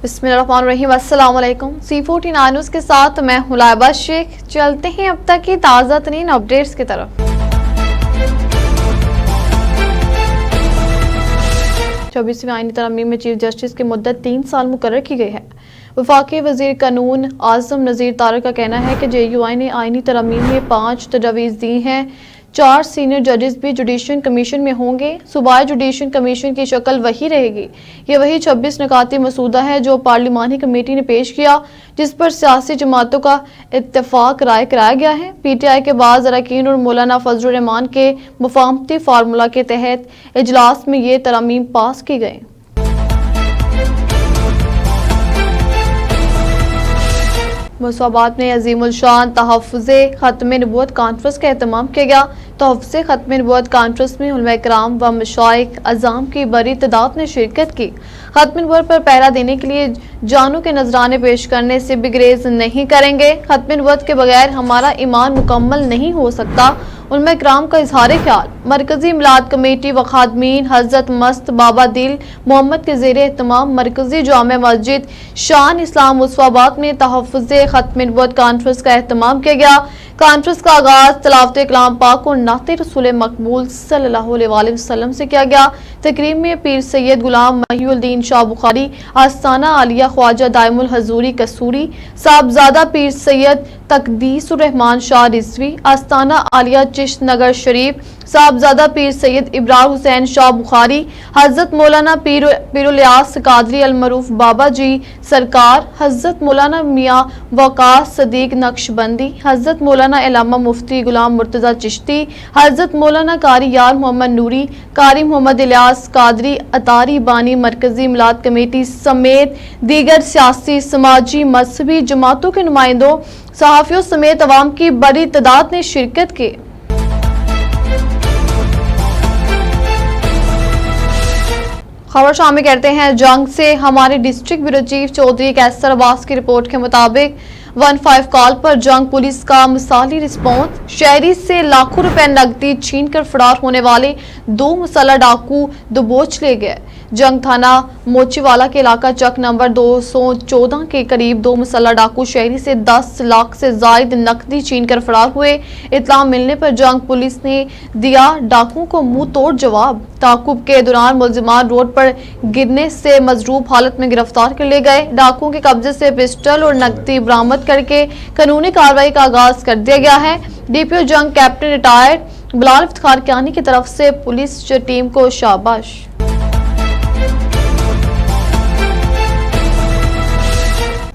बिस्मिल्लाहिर्रहमानिर्रहीम। अस्सलाम वालेकुम। C14 न्यूज़ के साथ मैं हूं लाइबा शेख। चलते हैं अब तक की ताज़ा तरीन अपडेट्स की तरफ। 24वीं आईनी तरमीम में चीफ जस्टिस की मुद्दत 3 साल मुकर्रर की गई है। वफाकी वजीर कानून आजम नज़ीर तारक का कहना है कि JUI ने आईनी तरमीम में 5 तजवीज़ दी हैं। 4 सीनियर जजेस भी जुडिशल कमीशन में होंगे। सूबाई जुडिशल कमीशन की शक्ल वही रहेगी। ये वही 26 निकाती मसूदा है जो पार्लिमानी कमेटी ने पेश किया, जिस पर सियासी जमातों का इत्तेफाक राय कराया गया है। PTI के बाद अरकान और मौलाना फजलुर रहमान के मुफाहमती फार्मूला के तहत इजलास में ये तरमीम पास की गई। मुसाबात में अजीमुल शान तहफ़्फ़ुज़े ख़त्म नबूवत कॉन्फ्रेंस का एहतमाम किया गया। तहफ़्फ़ुज़े ख़त्म नबूवत कॉन्फ्रेंस में उलमा इकराम व मशाइख अज़ाम की बड़ी तादाद ने शिरकत की। ख़त्म नबूवत पर पहरा देने के लिए जानों के नजराने पेश करने से भी गुरेज नहीं करेंगे। ख़त्म नबूवत के बगैर हमारा ईमान मुकम्मल नहीं हो सकता। उलमा इकराम का इजहार ख्याल। मरकजी मिलाद कमेटी व खादमीन हजरत मस्त बाबा दिल मोहम्मद के ज़ेरे एहतमाम मरकजी जामे मस्जिद शान इस्लाम मुसवाबाद में तहफ़्फ़ुज़े ख़त्म नबूवत कॉन्फ्रेंस का एहतमाम किया गया। कॉन्फ्रेंस का आगाज तिलावत कलाम पाक और नाते रसूल मकबूल सल्लल्लाहु अलैहि वसल्लम से किया गया। तकरीब में पीर सैयद गुलाम महिउद्दीन शाह बुखारी, आस्ताना आलिया ख्वाजा दाइमुल हजूरी कसूरी, साहबजादा पीर सैयद तकदीसुर रहमान शाह रिजवी, आस्ताना आलिया चिश्त नगर शरीफ, साहबजादा पीर सैयद इब्राहिम हुसैन शाह बुखारी, हजरत मौलाना पीरुल-यास कादरी अल-मरूफ बाबा जी सरकार, हजरत मौलाना मियाँ वकास सदीक नक्शबंदी, हजरत मौलाना इलामा मुफ्ती गुलाम मुर्तजा चिश्ती, हजरत मौलाना कारी यार मोहम्मद नूरी, कारी मोहम्मद इलियास कादरी अतारी बानी, मरकजी मिलाद कमेटी समेत दीगर सियासी समाजी मजहबी जमातों के नुमाइंदों, सहाफियों समेत अवाम की बड़ी तादाद ने शिरकत की। खबर शामिल करते हैं जंग से। हमारे डिस्ट्रिक्ट ब्यूरो चीफ चौधरी कैसर अब्बास की रिपोर्ट के मुताबिक 15 कॉल पर जंग पुलिस का मिसाली रिस्पॉन्स। शहरी से लाखों रुपए नकदी छीन कर फरार होने वाले 2 मुसल्लह डाकू दबोच ले गए। जंग थाना मोचीवाला के इलाका चक नंबर 214 के करीब 2 मुसल्लह डाकू शहरी से 10 लाख से जायद नकदी छीन कर फरार हुए। इत्तला मिलने पर जंग पुलिस ने दिया डाकुओं को मुंह तोड़ जवाब। ताकुब के दौरान मुलजिमान रोड पर गिरने से मजरूब हालत में गिरफ्तार कर ले गए। डाकुओं के कब्जे से पिस्टल और नकदी बरामद करके कानूनी कार्रवाई का आगाज कर दिया गया है। DPO जंग कैप्टन रिटायर्ड बिलाल इफ्तिखार कियानी की तरफ से पुलिस टीम को शाबाश।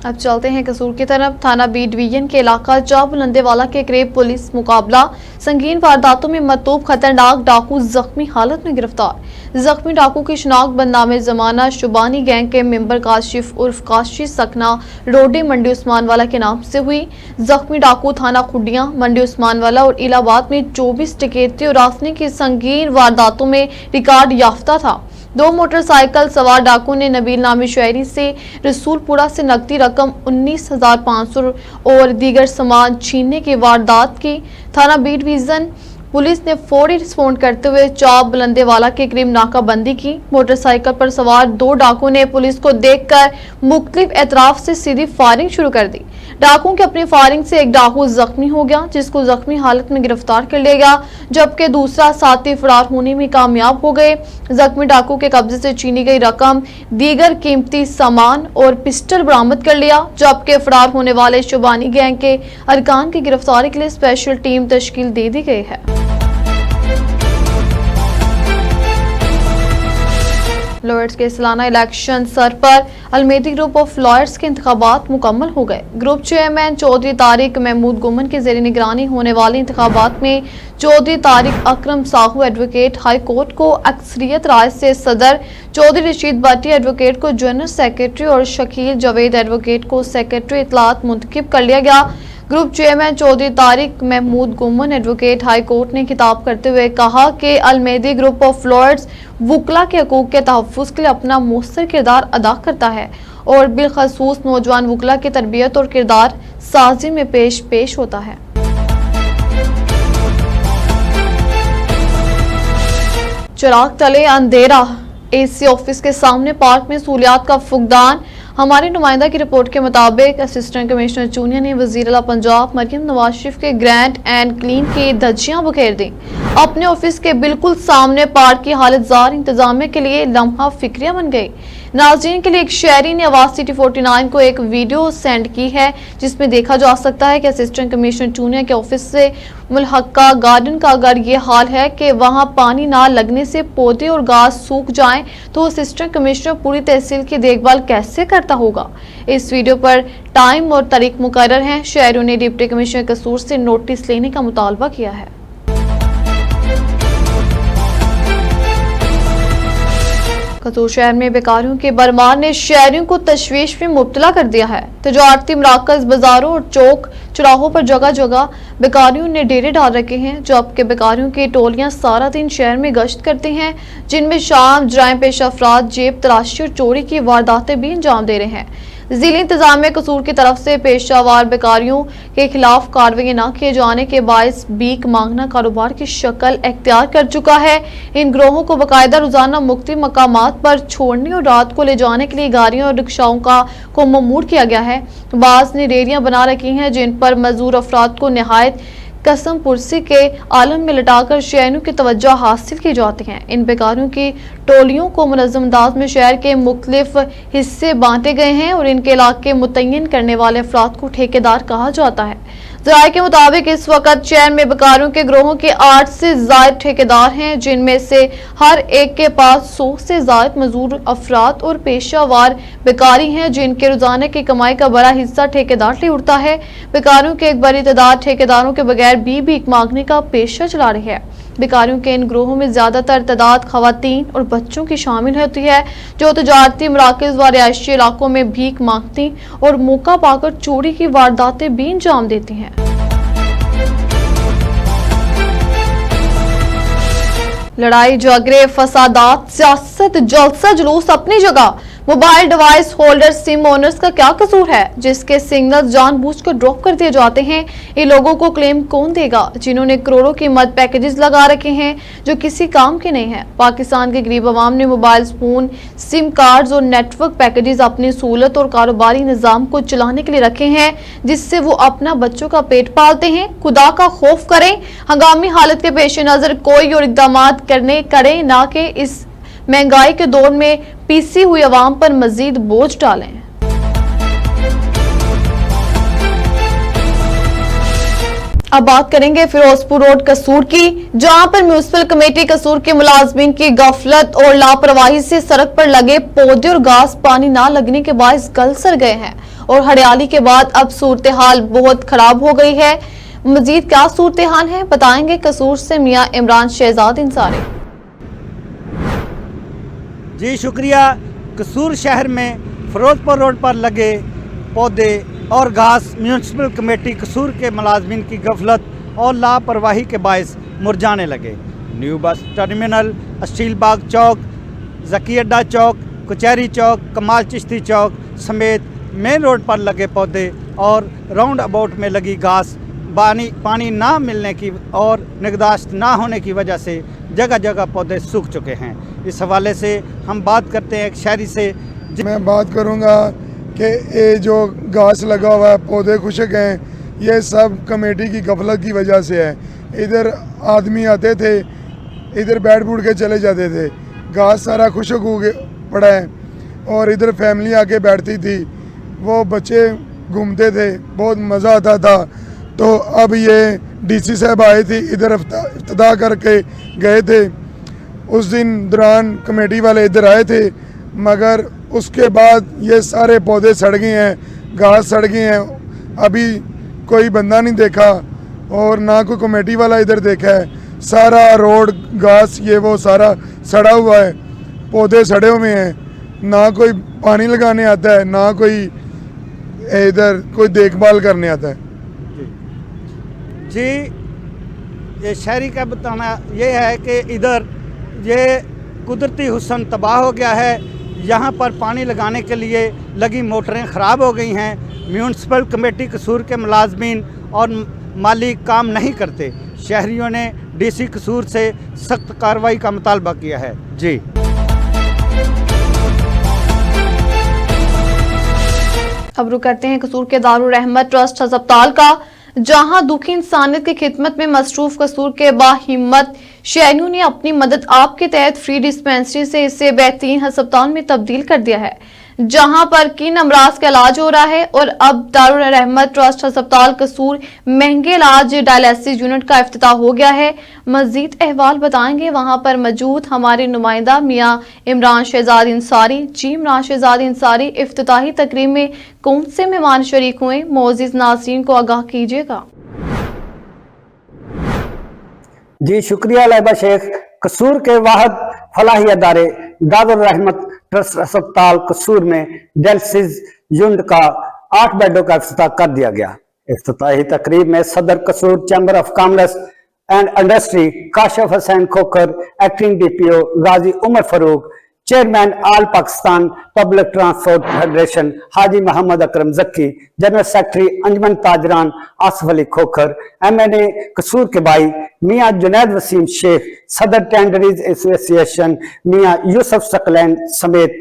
अब चलते हैं कसूर की तरफ। थाना B डिवीजन के इलाका चाबुलंदेवाला के करीब पुलिस मुकाबला। संगीन वारदातों में मतूब खतरनाक डाकू जख्मी हालत में गिरफ्तार। जख्मी डाकू की शिनाख्त बदनामे जमाना शुबानी गैंग के मेंबर काशिफ उर्फ काशी सकना रोडे मंडी उस्मान वाला के नाम से हुई। जख्मी डाकू थाना खुडियां मंडी उस्मान वाला और इलाहाबाद में 24 डकैती और रास्ते की संगीन वारदातों में रिकॉर्ड याफ्ता था। 2 मोटरसाइकिल सवार डाकू ने नबील नामी शहरी से रसूलपुरा से नकदी रकम 19,500 और दीगर सामान छीनने की वारदात की। थाना B डिवीजन पुलिस ने फौरी रिस्पॉन्ड करते हुए चाप बुलंदेवाला के करीब नाकाबंदी की। मोटरसाइकिल पर सवार 2 डाकू ने पुलिस को देखकर मुख्तलिफ एतराफ से सीधी फायरिंग शुरू कर दी। डाकुओं की अपनी फायरिंग से एक डाकू जख्मी हो गया, जिसको जख्मी हालत में गिरफ्तार कर लिया गया, जबकि दूसरा साथी फरार होने में कामयाब हो गए। जख्मी डाकू के कब्जे से छीनी गई रकम, दीगर कीमती सामान और पिस्टल बरामद कर लिया, जबकि फरार होने वाले शुबानी गैंग के अरकान की गिरफ्तारी के लिए स्पेशल टीम तश्कील दे दी गई है। लॉयर्स के सालाना इलेक्शन सर पर अलमेदी ग्रुप ऑफ लॉयर्स के इंतखाबात मुकम्मल हो गए। ग्रुप चेयरमैन चौधरी तारिक महमूद गुमन के ज़ेरे निगरानी होने वाले इंतखाबात में चौधरी तारिक अकरम साहू एडवोकेट हाई कोर्ट को अक्सरियत राय से सदर, चौधरी रशीद भट्टी एडवोकेट को जनरल सेक्रेटरी और शकील जावेद एडवोकेट को सेक्रेटरी इतलात मुंतखब कर लिया गया। Group chairman Chaudhary Tariq Mahmood गुमन advocate high court ने खिताब करते हुए कहा कि अलमेदी ग्रुप ऑफ लॉयर्स वुकला के हकूक के तहफ़्फ़ुज़ के लिए अपना मौसर किरदार अदा करता है और बिलखसूस नौजवान वुकला की तरबियत और किरदार साजी में पेश होता है। चिराग तले अंधेरा। AC ऑफिस के सामने पार्क में सहूलियात का फुकदान। हमारे नुमाइंदा की रिपोर्ट के मुताबिक असिस्टेंट कमिश्नर चूनिया ने वज़ीर आला पंजाब मरियम नवाज शरीफ के ग्रैंड एंड क्लीन की धज्जियां बखेर दी। अपने ऑफिस के बिल्कुल सामने पार्क की हालत जार इंतजामिया के लिए लम्हा फिक्रिया बन गई। नाज़रीन के लिए एक शहरी ने आवाज सिटी 49 को एक वीडियो सेंड की है, जिसमें देखा जा सकता है कि असिस्टेंट कमिश्नर चूनिया के ऑफिस से मुल्हक्का गार्डन का अगर ये हाल है कि वहां पानी ना लगने से पौधे और घास सूख जाएं, तो असिस्टेंट कमिश्नर पूरी तहसील की देखभाल कैसे करता होगा। इस वीडियो पर टाइम और तारीख मुकर्रर है। शहरियों ने डिप्टी कमिश्नर कसूर से नोटिस लेने का मुतालबा किया है। कसूर शहर में बेकारों के बरमार ने शहरियों को तशवीश में मुब्तला कर दिया है। तजारती मराकज, बाजारों और चौक चौराहों पर जगह जगह बेकारियों ने डेरे डाल रखे हैं, जबकि बेकारियों की टोलियां सारा दिन शहर में गश्त करते हैं, जिनमें शाम जराइम पेशा अफराद जेब तलाशी और चोरी की वारदातें भी अंजाम दे रहे हैं। जिला इंतजामिया कसूर की तरफ से पेशावार बेकारियों के खिलाफ कार्रवाई न किए जाने के बायस भीख मांगना कारोबार की शक्ल अख्तियार कर चुका है। इन गिरोहों को बाकायदा रोजाना मुख्तलिफ मकामात पर छोड़ने और रात को ले जाने के लिए गाड़ियों और रिक्शाओं को ममूर किया गया है। बाज़ ने रेहड़ियां बना रखी हैं, जिन पर मजदूर अफराद को निहायत कसम पुरसी के आलम में लटाकर शहरों की तवज्जो हासिल की जाती है। इन बेकारों की टोलियों को मुनज़्ज़म अंदाज में शहर के मुख्तलिफ हिस्से बांटे गए हैं और इनके इलाके मुतय्यन करने वाले अफराद को ठेकेदार कहा जाता है। ज़राए के मुताबिक इस वक्त शहर में बेकारों के ग्रोहों के 8 से ज़ायद ठेकेदार हैं, जिनमें से हर एक के पास 100 से ज़ायद मजदूर अफराद और पेशावार बेकारी हैं, जिनके रोजाना की कमाई का बड़ा हिस्सा ठेकेदार ले उठता है। बेकारों के एक बड़ी तादाद ठेकेदारों के बगैर भी भीख मांगने का पेशा चला रही है। बेकारियों के इन ग्रोहों में ज्यादातर तादाद खवातीन और बच्चों की शामिल होती है, जो तजारती मराकज़ व रिहायशी इलाकों में भीख मांगती और मौका पाकर चोरी की वारदातें भी अंजाम देती हैं। लड़ाई झगड़े, फसादात, सियासत, जलसा जुलूस अपनी जगह, mobile device holder SIM owners का क्या कसूर है, जिसके सिग्नल्स जानबूझकर ड्रॉप कर दिए जाते हैं। इन लोगों को क्लेम कौन देगा, जिन्होंने करोड़ों की मद पैकेजेस लगा रखे हैं जो किसी काम के नहीं है। पाकिस्तान के गरीब आवाम ने मोबाइल फोन, सिम कार्ड्स और नेटवर्क पैकेजेस अपनी सहूलत और कारोबारी निजाम को चलाने के लिए रखे हैं, जिससे वो अपना बच्चों का पेट पालते हैं। खुदा का खौफ करें, हंगामी हालत के पेश नजर कोई और इकदाम करें, ना कि इस महंगाई के दौर में पीसी हुई आवाम पर मजीद बोझ डालें। अब बात करेंगे फिरोजपुर रोड कसूर की, जहां पर म्यूनिसिपल कमेटी कसूर के मुलाजमीन की गफलत और लापरवाही से सड़क पर लगे पौधे और घास पानी ना लगने के बायस गल सड़ गए हैं और हरियाली के बाद अब सूरत हाल बहुत खराब हो गई है। मजीद क्या सूरत हाल है, बताएंगे कसूर से मियां इमरान शहजाद इंसारी। जी शुक्रिया। कसूर शहर में फिरोजपुर रोड पर लगे पौधे और घास म्यूनिसिपल कमेटी कसूर के मुलाजमीन की गफलत और लापरवाही के बायस मुरझाने लगे। न्यू बस टर्मिनल, स्टील बाग चौक, जकी अड्डा चौक, कचहरी चौक, कमाल चिश्ती चौक समेत मेन रोड पर लगे पौधे और राउंड अबाउट में लगी घास पानी ना मिलने की और निगहदाश्त ना होने की वजह से जगह जगह पौधे सूख चुके हैं। इस हवाले से हम बात करते हैं एक शहरी से। मैं बात करूंगा कि ये जो घास लगा हुआ है, पौधे खुशक हैं, ये सब कमेटी की गफलत की वजह से है। इधर आदमी आते थे, इधर बैठ बूट के चले जाते थे, घास सारा खुशक हो पड़ा है और इधर फैमिली आके बैठती थी, वो बच्चे घूमते थे, बहुत मज़ा आता था। तो अब ये डीसी साहब आए थे, इधर इफ्तिताह करके गए थे। उस दिन दौरान कमेटी वाले इधर आए थे, मगर उसके बाद ये सारे पौधे सड़ गए हैं, घास सड़ गए हैं। अभी कोई बंदा नहीं देखा और ना कोई कमेटी वाला इधर देखा है। सारा रोड घास ये वो सारा सड़ा हुआ है, पौधे सड़े हुए हैं, ना कोई पानी लगाने आता है, ना कोई इधर कोई देखभाल करने आता है। जी ये शहरी का बताना ये है कि इधर ये कुदरती हुस्न तबाह हो गया है। यहाँ पर पानी लगाने के लिए लगी मोटरें ख़राब हो गई हैं। म्यूनिसिपल कमेटी कसूर के मुलाजमीन और मालिक काम नहीं करते। शहरियों ने डीसी कसूर से सख्त कार्रवाई का मुतालबा किया है। जी अब रुक करते हैं कसूर के दारुल रहमत ट्रस्ट अस्पताल का, जहां दुखी इंसानियत की खिदमत में मसरूफ कसूर के बाहिम्मत शहरियों ने अपनी मदद आपके तहत फ्री डिस्पेंसरी से इसे बेहतरीन अस्पताल में तब्दील कर दिया है, जहां पर किन अमराज का इलाज हो रहा है। और अब दारुल रहमत ट्रस्ट अस्पताल कसूर महंगे इलाज डायलिसिस यूनिट का इफ्तिताह हो गया है। मजीद अहवाल बताएंगे वहां पर मौजूद हमारे नुमाइंदा मियां इमरान शहजाद इंसारी। जी इमरान शहजाद इंसारी, इफ्तिताही तकरीब में कौन से मेहमान शरीक हुए, मोअज़्ज़िज़ नाज़रीन को आगाह कीजिएगा। जी शुक्रिया लाइबा शेख। कसूर के वाहद फलाही अदारे दारुल रहमत ट्रस्ट अस्पताल कसूर में डायलिसिस यूनिट का 8 बेडों का इफ्तिताह कर दिया गया। इफ्तिताही तकरीब में सदर Kasur chamber of commerce and industry Kashif Hussain Khokhar, acting DPO Ghazi Umar Farooq, chairman all Pakistan public transport federation Haji Mohammad Akram Zakki, general secretary Anjuman Tajiran Asif Ali Khokhar, MNA Kasur के भाई मियां जुनैद वसीम शेख, सदर टेंडरीज एसोसिएशन मियां यूसुफ सकलैन समेत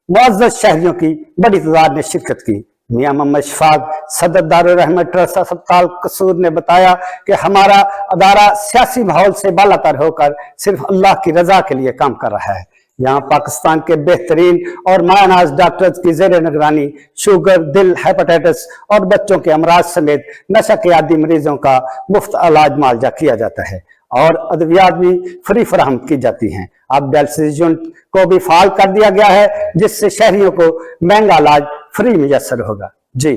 मुअज़्ज़ज़ शहरियों की बड़ी तादाद ने शिरकत की। मियां मोहम्मद शफाक, सदर दारुल रहमत ट्रस्ट अस्पताल कसूर ने बताया कि हमारा अदारा सियासी माहौल से बालातर होकर सिर्फ अल्लाह की रजा के लिए काम कर रहा है। यहाँ पाकिस्तान के बेहतरीन और मायनाज डॉक्टर्स की जेर निगरानी शुगर, दिल, हेपेटाइटिस और बच्चों के अमराज समेत नशा के आदि मरीजों का मुफ्त इलाज मुआवजा किया जाता है और अद्वियात भी फ्री फराहम की जाती हैं। अब डायलिसिस यूनिट को भी फाल कर दिया गया है, जिससे शहरियों को महंगा इलाज फ्री मुयस्सर होगा। जी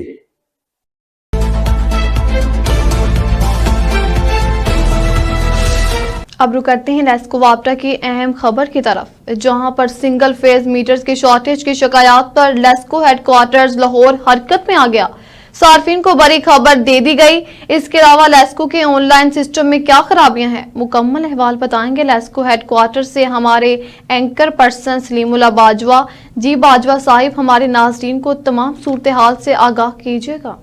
अब रुक करते हैं लेस्को वापडा की अहम खबर की तरफ, जहां पर सिंगल फेज मीटर्स की शॉर्टेज की शिकायत पर लेस्को हेडक्वार्टर्स लाहौर हरकत में आ गया। सार्फिन को बड़ी खबर दे दी गई। इसके अलावा लेस्को के ऑनलाइन सिस्टम में क्या खराबियां हैं, मुकम्मल अहवाल बताएंगे लेस्को हेडक्वार्टर से हमारे एंकर पर्सन सलीमुल्लाह बाजवा। जी बाजवा साहिब, हमारे नाज़रीन को तमाम सूरत हाल से आगाह कीजिएगा।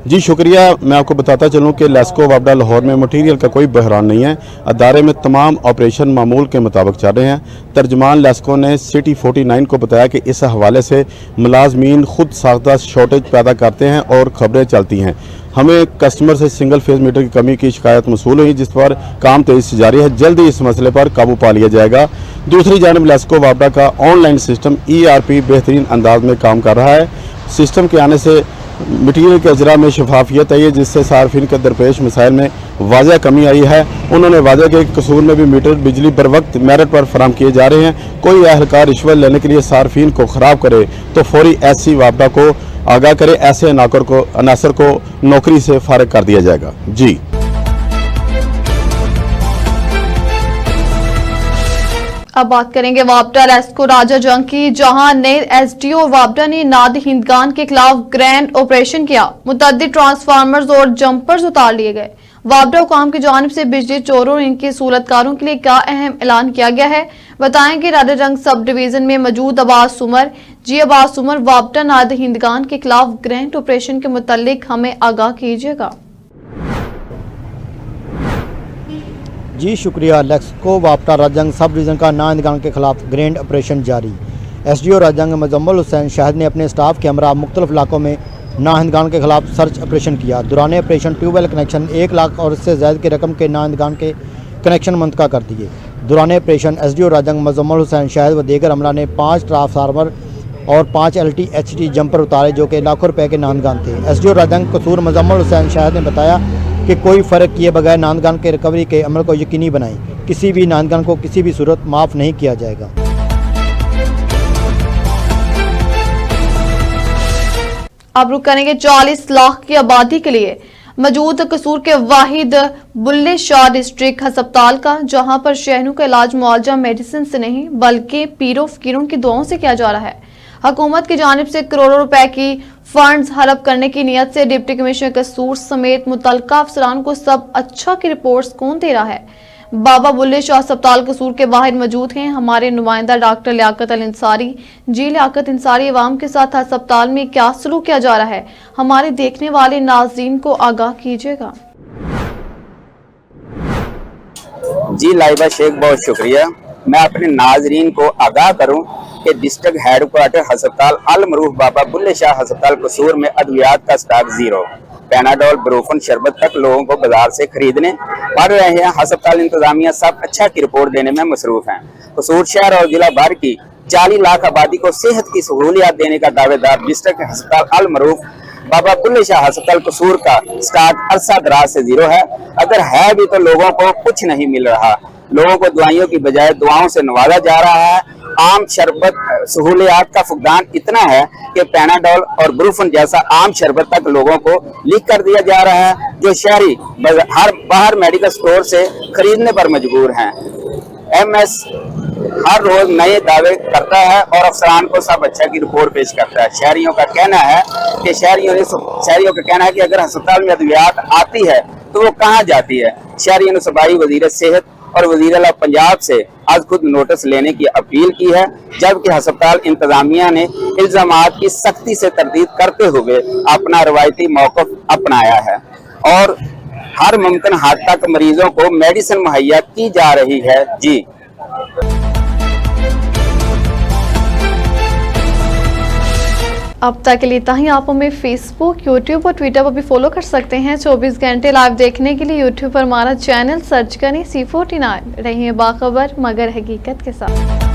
जी शुक्रिया। मैं आपको बताता चलूं कि लेस्को वापडा लाहौर में मटीरियल का कोई बहरान नहीं है। अदारे में तमाम ऑपरेशन मामूल के मुताबिक चल रहे हैं। तर्जमान लेस्को ने सिटी 49 को बताया कि इस हवाले से मुलाजमीन खुद साख्ता शॉर्टेज पैदा करते हैं और खबरें चलती हैं। हमें कस्टमर से सिंगल फेज मीटर की कमी की शिकायत मसूल हुई, जिस पर काम तेजी से जारी है। जल्द ही इस मसले पर काबू पा लिया जाएगा। दूसरी जानब लेस्को वापडा का ऑनलाइन सिस्टम ERP बेहतरीन अंदाज में काम कर रहा है। सिस्टम के आने से मटीरियल के अजरा में शफाफियत आई है, जिससे सार्फिन के दरपेश मसाइल में वाज़ह कमी आई है। उन्होंने वाज़ह किया कि कसूर में भी मीटर बिजली बर वक्त मेरिट पर फराम किए जा रहे हैं। कोई अहलकार रिश्वत लेने के लिए सार्फिन को ख़राब करे तो फौरी SC वापडा को आगाह करे। ऐसे अनासर को नौकरी से फारिग कर दिया जाएगा। जी अब बात करेंगे वापडा लेस्को राजा जंग की, जहां नए SDO वापडा ने नाद हिंदगान के खिलाफ ग्रैंड ऑपरेशन किया। मुतअद्दिद ट्रांसफार्मर्स और जंपर्स उतार लिए गए। वापडा हुकाम की जानिब से बिजली चोरों और इनके सूलतकारों के लिए क्या अहम ऐलान किया गया है, बताएंगे राजा जंग सब डिवीजन में मौजूद अब्बास उमर। जी अब्बास उमर, वापडा नाद हिंदगान के खिलाफ ग्रैंड ऑपरेशन के मुतालिक हमें आगाह कीजिएगा। जी शुक्रिया। लेस्को वापडा राजंग सब डिवीज़न का नाहिंदगान के खिलाफ ग्रैंड ऑपरेशन जारी। SDO राजंग मुजम्मल हुसैन शाहिद ने अपने स्टाफ के हमरा मुख्तलिफ इलाकों में नाहिंदगान के खिलाफ सर्च ऑपरेशन किया। दौरान ऑपरेशन ट्यूबवेल कनेक्शन 1 लाख और इससे ज़्यादा की रकम के नाहिंदगान के कनेक्शन मुंतका कर दिए। दौरान ऑपरेशन SDO राजंग मुजम्मल हुसैन शाहिद व दीगर अमला ने 5 ट्रांसफार्मर और 5 LT HT जंपर उतारे, जो कि लाखों रुपए के नाहिंदगान थे। SDO राजंग कसूर मुजम्मल हुसैन शाहिद ने बताया कि कोई फ़र्क किए बगैर नाहिंदगान के रिकवरी के अमल को यकीनी बनाएं। किसी भी नाहिंदगान को किसी भी सूरत माफ़ नहीं किया जाएगा। अब रुक करेंगे 40 लाख की आबादी के लिए मौजूद कसूर के वाहिद बुल्ले शाह डिस्ट्रिक्ट अस्पताल का, जहां पर शहरों का इलाज मुआवजा मेडिसिन से नहीं बल्कि पीरों फकीरों की दुआओं से किया जा रहा है। हुकूमत की जानिब से करोड़ों रुपए की फंड्स हड़प करने की नीयत से डिप्टी कमिश्नर कसूर समेत मुतल्लिका अफसरान को सब अच्छा की रिपोर्ट्स कौन दे रहा है। बाबा बुल्ले शाह अस्पताल कसूर के बाहर मौजूद हैं हमारे नुमाइंदा डॉक्टर लियाकत अल इंसारी। जी लियाकत इंसारी, अवाम के साथ अस्पताल में क्या सलूक किया जा रहा है, हमारे देखने वाले नाज़रीन को आगाह कीजिएगा। जी लाइबा शेख, बहुत शुक्रिया। मैं अपने नाजरीन को आगाह करूं कि डिस्ट्रिक्ट हेडक्वार्टर अस्पताल अल मरूफ बाबा बुल्ले शाह अस्पताल कसूर में अद्वियात का स्टॉक जीरो। पैनाडोल, ब्रूफन, शरबत तक लोगों को बाजार से खरीदने पड़ रहे हैं। अस्पताल इंतजामिया सब अच्छा की रिपोर्ट देने में मसरूफ हैं। कसूर शहर और जिला भर की 40 लाख आबादी को सेहत की सहूलियात देने का दावेदार डिस्ट्रिक्ट अस्पताल अल मरूफ बाबा बुल्ले शाह अस्पताल कसूर का स्टॉक अरसा दराज से जीरो है। अगर है भी तो लोगों को कुछ नहीं मिल रहा। लोगों को दवाइयों की बजाय दुआओं से नवाजा जा रहा है। आम शरबत सहूलियात का फुकदान इतना है कि पैनाडोल और ब्रूफन जैसा आम शरबत तक लोगों को लीक कर दिया जा रहा है, जो शहरी बाहर मेडिकल स्टोर से खरीदने पर मजबूर हैं। MS हर रोज नए दावे करता है और अफसरान को सब अच्छा की रिपोर्ट पेश करता है। शहरियों का कहना है कि अगर अस्पताल में अद्वियात आती है तो वो कहाँ जाती है। शहरियों ने सूबाई वजीर सेहत और वजीर आला पंजाब से आज खुद नोटिस लेने की अपील की है, जबकि अस्पताल इंतजामिया ने इल्जामात की सख्ती से तरदीद करते हुए अपना रवायती मौक़िफ़ अपनाया है और हर मुमकिन हद तक मरीजों को मेडिसिन मुहैया की जा रही है। जी अब तक के लिए इतना ही। आप हमें फेसबुक, यूट्यूब और ट्विटर पर भी फॉलो कर सकते हैं। 24 घंटे लाइव देखने के लिए यूट्यूब पर हमारा चैनल सर्च करें C49। रहिए बाखबर मगर हकीकत के साथ।